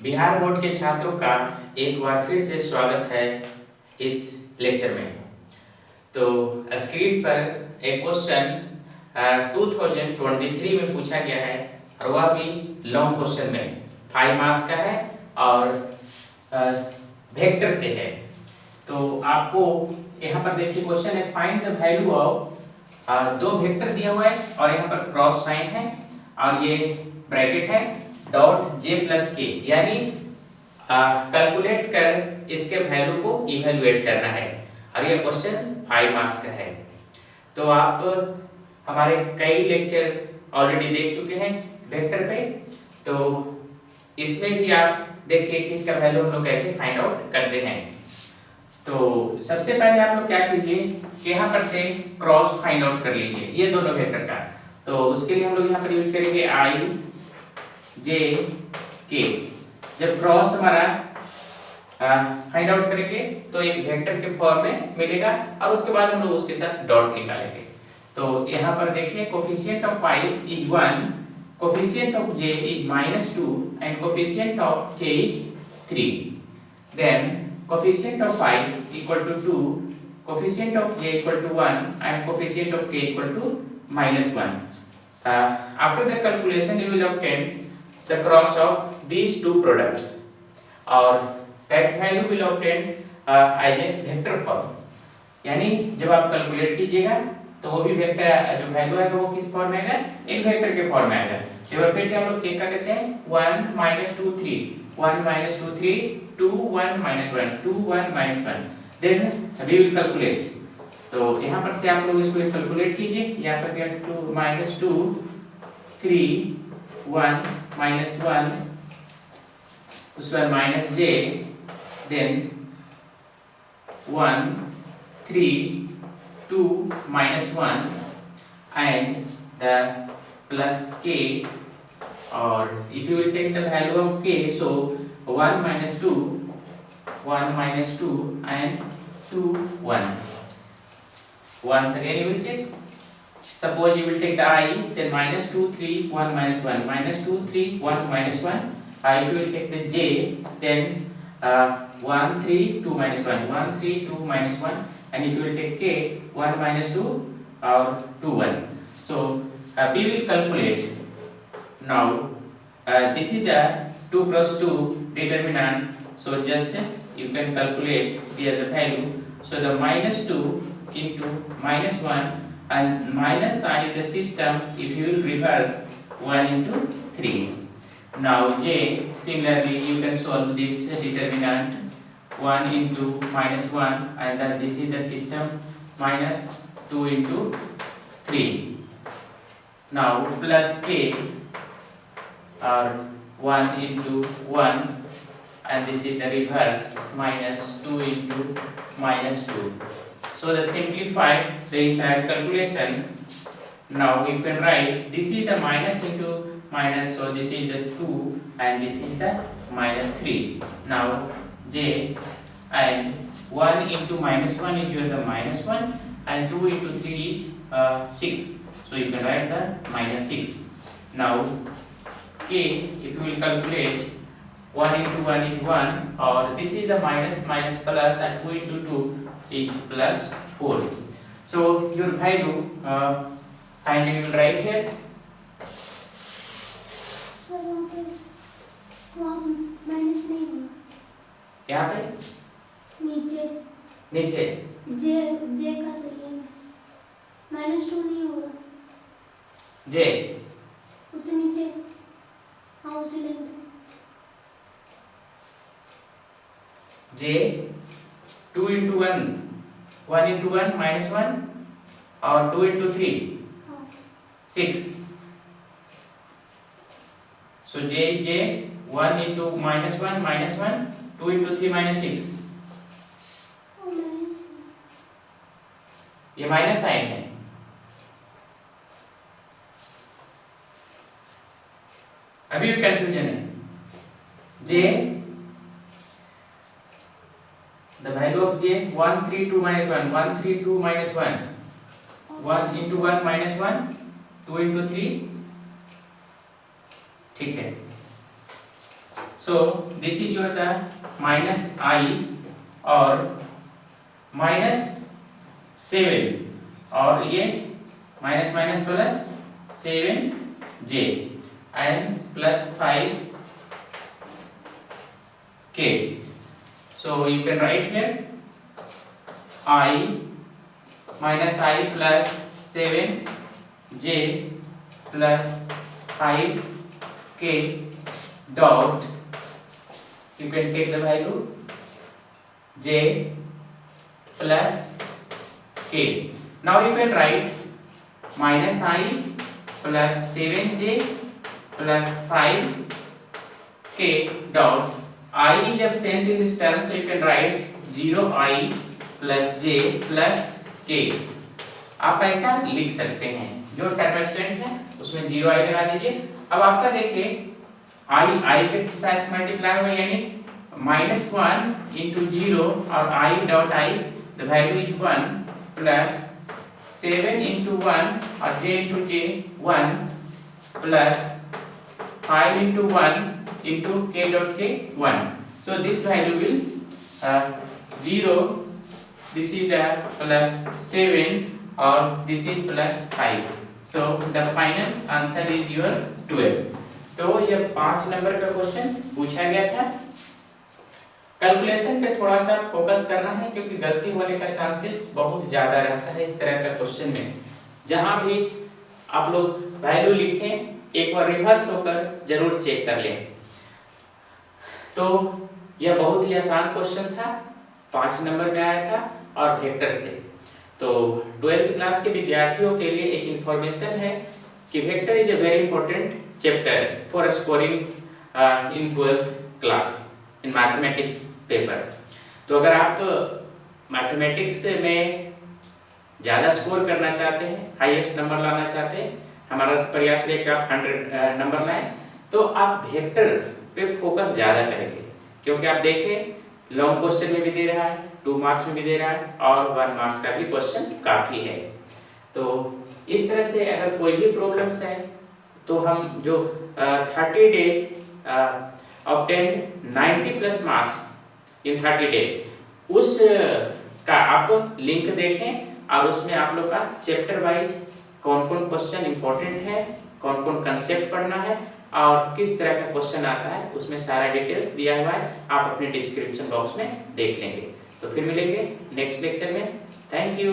Bihar board के छात्रों का एक बार फिर से स्वागत है इस लेक्चर में। तो स्क्रीन पर एक क्वेश्चन 2023 में पूछा गया है और वह भी लॉन्ग क्वेश्चन में 5 मार्क्स का है और वेक्टर से है। तो आपको यहाँ पर देखिए क्वेश्चन है, फाइंड द वैल्यू ऑफ दो वेक्टर दिया हुआ है और यहाँ पर क्रॉस साइन है और ये ब्रैकेट है डॉट जे प्लस के, यानी कैलकुलेट कर इसके वैल्यू को इवेलुएट करना है और ये क्वेश्चन 5 मार्क्स का है। तो आप हमारे कई लेक्चर ऑलरेडी देख चुके हैं वेक्टर पे, तो इसमें भी आप देखिए कि इसका वैल्यू हम लोग कैसे फाइंड आउट करते हैं। तो सबसे पहले आप लोग क्या कीजिए कि यहाँ पर से क्रॉस फाइंड आउट कर लीजिए ये दोनों वेक्टर का। तो उसके लिए हम लोग यहाँ पर यूज करेंगे आई जे के। जब क्रॉस हमारा फाइंड आउट करेंगे तो एक वेक्टर के फॉर्म में मिलेगा और उसके बाद हम लोग उसके साथ डॉट निकालेंगे। तो यहाँ पर देखिए coefficient of pi is 1, coefficient of j is -2 and coefficient of k is 3. Then coefficient of phi equal to 2, coefficient of j equal to 1 and coefficient of k equal to -1. After the calculation you will obtain the cross of these two products or that value will obtain as a vector form। यानी जब आप calculate कीजिएगा तो वो भी vector जो value आएगा वो किस फॉर्म में आएगा, एक वेक्टर के फॉर्म में आएगा। एक बार फिर से हम लोग चेक कर लेते हैं 1 -2 3 1 -2 3 2 1 -1 2 1 -1, देन वी विल कैलकुलेट। तो यहाँ पर से आप लोग इसको कैलकुलेट कीजिए। यहाँ पर क्या 2 -2 3 1 -1 उसके बाद -j, then 1 3 2 -1 and the plus k, or if you will take the value of k, so 1 -2 and 2 1. Once again you will check. Suppose you will take the I, then -2 3 1 -1 -2 3 1 -1. If you will take the j, then 1 3 2 -1 1 3 2 -1, and if you will take k 1 -2 or 2 1. So we will calculate now. This is the 2 cross 2 determinant, so just you can calculate here the value. So the -2 into -1 and minus sign is the system if you will reverse 1 into 3. Now j, similarly you can solve this determinant 1 into -1 and then this is the system minus 2 into 3. Now plus k or 1 into 1 and this is the reverse minus 2 into -2. So the simplify the entire calculation. Now you can write this is the minus into minus, so this is the 2 and this is the -3. Now j and 1 into -1 is your the -1 and 2 into 3 is 6, so you can write the -6. Now k, if you will calculate 1 into 1 is 1, or this is the minus plus and 2 into 2 is plus 4. So your value finally you will write here. Sir वहाँ minus नहीं होगा, यहाँ पे नीचे नीचे जे जे का सही है, -2 नहीं होगा जे उससे नीचे, हाँ उसे ले लो जे 2 into 1 1 into 1 -1 और 2 into 3 हाँ 6. So j 1 into -1 2 into 3 -6, और माइनस ये माइनस साइन है। अभी भी कंफ्यूजन है। j, the value of j 1 3 2 -1 1 3 2 -1 1 into 1 -1 2 into 3, ठीक है। So this is your the minus I और -7 और ये minus minus plus 7j and plus 5k. So you can write here I minus I plus 7j plus 5k dot, you can take the value j plus k. Now you can write minus I plus 7j plus 5k dot, I is absent in this term, so you can write 0i plus j plus k. आप ऐसा लिख सकते हैं, जो term absent है उसमें 0i लगा दीजिए। अब आपका देखिए i के साथ मल्टीप्लाई हुआ यानी -1 into 0 और I dot I the value is 1 plus 7 into 1 और j into j 1 plus 5 into 1 into k dot k 1. So this value will 0, this is the plus 7 और this is plus 5. So the final answer is your 12. तो ये 5 number का question पूछा गया था। Calculation पे थोड़ा सा फोकस करना है क्योंकि गलती होने का चांसेस बहुत ज्यादा रहता है इस तरह का क्वेश्चन में। जहां भी आप लोग वैल्यू लिखें एक बार रिवर्स होकर जरूर चेक कर लें। तो यह बहुत ही आसान क्वेश्चन था, 5 नंबर में आया था और वेक्टर से। तो 12th क्लास के विद्यार्थियों के लिए एक इंफॉर्मेशन है कि vector is a very important chapter for scoring in 12th class in mathematics paper. तो अगर आप मैथमेटिक्स में ज़्यादा स्कोर करना चाहते हैं, हाईएस्ट नंबर लाना चाहते हैं, हमारा प्रयास है कि आप 100 नंबर लाएं, तो आप वेक्टर पे फोकस ज़्यादा करेंगे। क्योंकि आप देखें लॉन्ग क्वेश्चन में भी दे रहा है, 2 मार्क्स में भी दे रहा है और 1 मार्क्स का भी क्वेश्चन काफ़ी है। तो इस तरह से अगर कोई भी प्रॉब्लम्स है तो हम जो 30 days obtained 90 plus marks in 30 days, उस का आप लिंक देखें और उसमें आप लोग का चैप्टर वाइज कौन कौन क्वेश्चन इंपॉर्टेंट है, कौन कौन कंसेप्ट पढ़ना है और किस तरह का क्वेश्चन आता है, उसमें सारा डिटेल्स दिया हुआ है, आप अपने डिस्क्रिप्शन बॉक्स में देख लेंगे। तो फिर मिलेंगे नेक्स्ट लेक्चर में। Thank you.